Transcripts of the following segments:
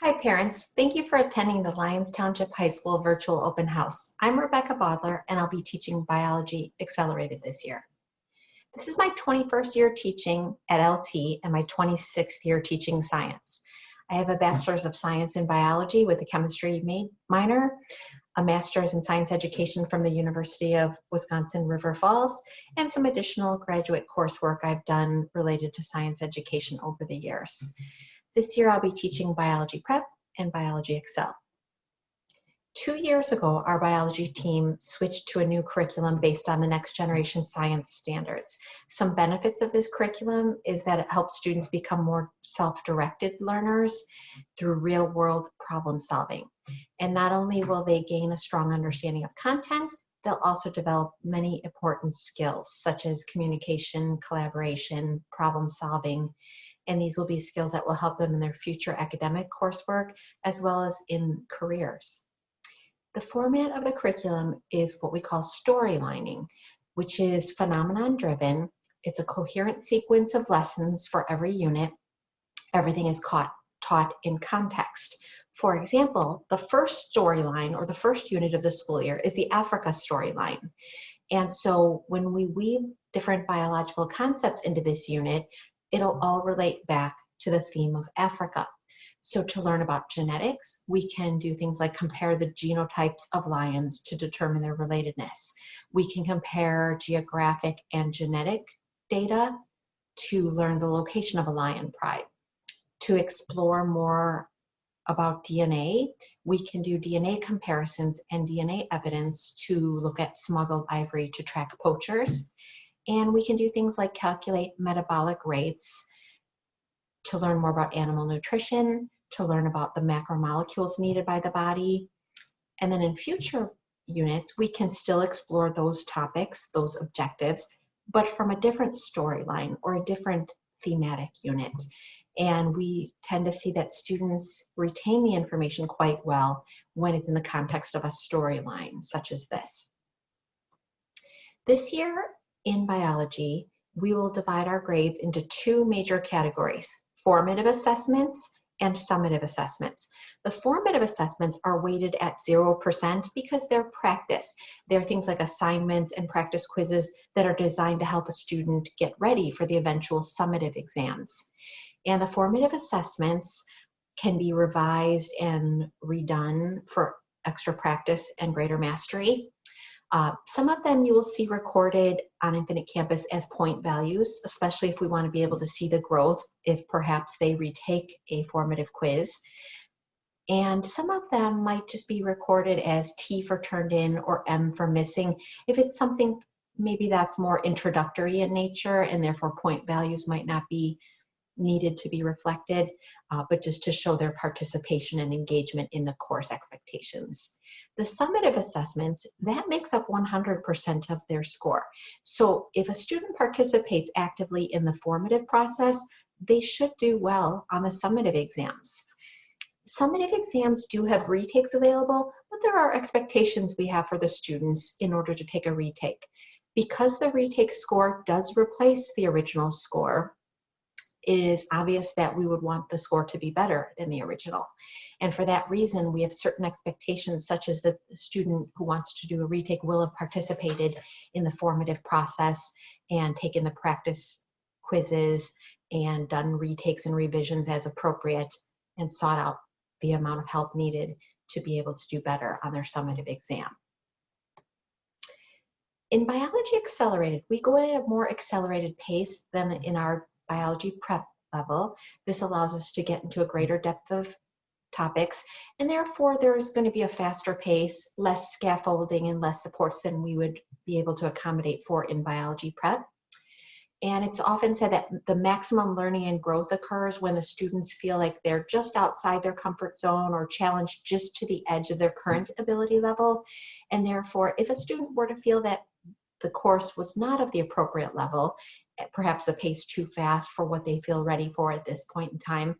Hi parents, thank you for attending the Lyons Township High School virtual open house. I'm Rebecca Baudler and I'll be teaching Biology Accelerated this year. This is my 21st year teaching at LT and my 26th year teaching science. I have a Bachelor's of Science in Biology with a chemistry minor, a Master's in Science Education from the University of Wisconsin River Falls, and some additional graduate coursework I've done related to science education over the years. This year I'll be teaching Biology Prep and Biology Accel. 2 years ago, our biology team switched to a new curriculum based on the next generation science standards. Some benefits of this curriculum is that it helps students become more self-directed learners through real-world problem solving. And not only will they gain a strong understanding of content, they'll also develop many important skills such as communication, collaboration, problem solving, and these will be skills that will help them in their future academic coursework as well as in careers. The format of the curriculum is what we call storylining, which is phenomenon-driven. It's a coherent sequence of lessons for every unit. Everything is taught in context. For example, the first storyline or the first unit of the school year is the Africa storyline. And so when we weave different biological concepts into this unit, it'll all relate back to the theme of Africa. So to learn about genetics, we can do things like compare the genotypes of lions to determine their relatedness. We can compare geographic and genetic data to learn the location of a lion pride. To explore more about DNA, we can do DNA comparisons and DNA evidence to look at smuggled ivory to track poachers. And we can do things like calculate metabolic rates to learn more about animal nutrition, to learn about the macromolecules needed by the body. And then in future units, we can still explore those topics, those objectives, but from a different storyline or a different thematic unit. And we tend to see that students retain the information quite well when it's in the context of a storyline such as this. This year, in biology, we will divide our grades into two major categories, formative assessments and summative assessments. The formative assessments are weighted at 0% because they're practice. They're things like assignments and practice quizzes that are designed to help a student get ready for the eventual summative exams. And the formative assessments can be revised and redone for extra practice and greater mastery. Some of them you will see recorded on Infinite Campus as point values, especially if we want to be able to see the growth if perhaps they retake a formative quiz. And some of them might just be recorded as T for turned in or M for missing. If it's something maybe that's more introductory in nature and therefore point values might not be needed to be reflected, but just to show their participation and engagement in the course expectations. The summative assessments, that makes up 100% of their score. So if a student participates actively in the formative process, they should do well on the summative exams. Summative exams do have retakes available, but there are expectations we have for the students in order to take a retake. Because the retake score does replace the original score, it is obvious that we would want the score to be better than the original. And for that reason, we have certain expectations, such as that the student who wants to do a retake will have participated in the formative process and taken the practice quizzes and done retakes and revisions as appropriate and sought out the amount of help needed to be able to do better on their summative exam. In Biology Accelerated, we go at a more accelerated pace than in our biology prep level. This allows us to get into a greater depth of topics, and therefore there's going to be a faster pace, less scaffolding, and less supports than we would be able to accommodate for in biology prep. And it's often said that the maximum learning and growth occurs when the students feel like they're just outside their comfort zone or challenged just to the edge of their current ability level. And therefore, if a student were to feel that the course was not of the appropriate level, perhaps the pace too fast for what they feel ready for at this point in time,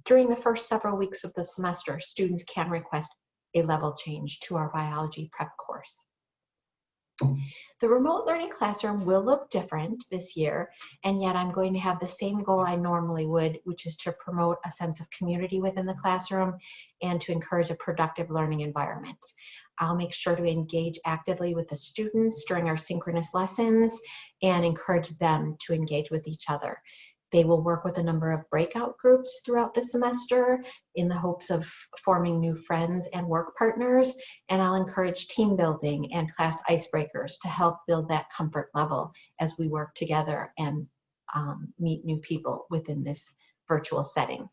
during the first several weeks of the semester, students can request a level change to our biology prep course. The remote learning classroom will look different this year, and yet I'm going to have the same goal I normally would, which is to promote a sense of community within the classroom and to encourage a productive learning environment. I'll make sure to engage actively with the students during our synchronous lessons and encourage them to engage with each other. They will work with a number of breakout groups throughout the semester in the hopes of forming new friends and work partners, and I'll encourage team building and class icebreakers to help build that comfort level as we work together and meet new people within this virtual setting.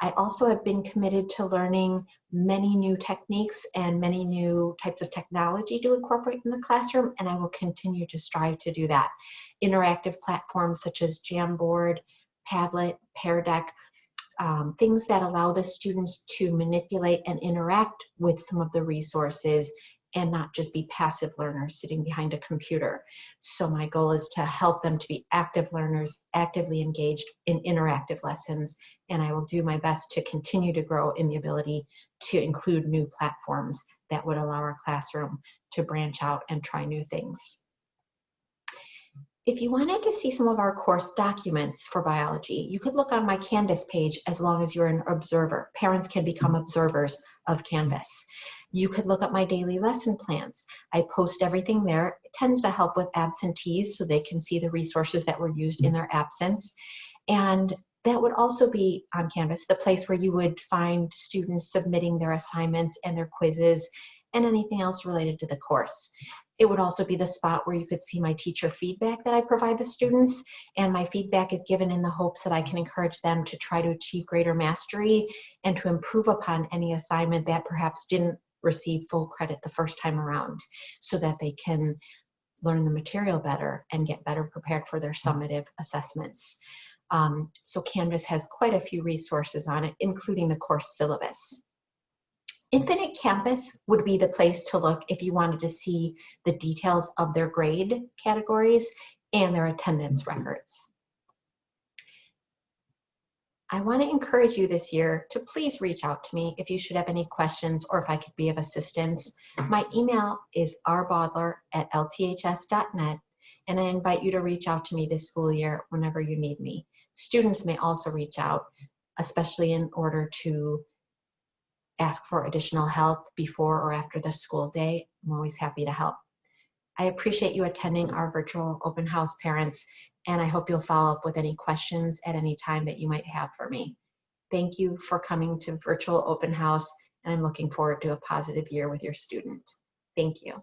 I also have been committed to learning many new techniques and many new types of technology to incorporate in the classroom, and I will continue to strive to do that. Interactive platforms such as Jamboard, Padlet, Pear Deck, things that allow the students to manipulate and interact with some of the resources and not just be passive learners sitting behind a computer. So my goal is to help them to be active learners, actively engaged in interactive lessons, and I will do my best to continue to grow in the ability to include new platforms that would allow our classroom to branch out and try new things. If you wanted to see some of our course documents for biology, you could look on my Canvas page as long as you're an observer. Parents can become observers of Canvas. You could look at my daily lesson plans. I post everything there. It tends to help with absentees so they can see the resources that were used in their absence. And that would also be on Canvas, the place where you would find students submitting their assignments and their quizzes and anything else related to the course. It would also be the spot where you could see my teacher feedback that I provide the students, and my feedback is given in the hopes that I can encourage them to try to achieve greater mastery and to improve upon any assignment that perhaps didn't receive full credit the first time around, so that they can learn the material better and get better prepared for their summative assessments. So Canvas has quite a few resources on it, including the course syllabus. Infinite Campus would be the place to look if you wanted to see the details of their grade categories and their attendance records. I want to encourage you this year to please reach out to me if you should have any questions or if I could be of assistance. My email is rbaudler@lths.net, and I invite you to reach out to me this school year whenever you need me. Students may also reach out, especially in order to ask for additional help before or after the school day. I'm always happy to help. I appreciate you attending our virtual open house, parents, and I hope you'll follow up with any questions at any time that you might have for me. Thank you for coming to virtual open house, and I'm looking forward to a positive year with your student. Thank you.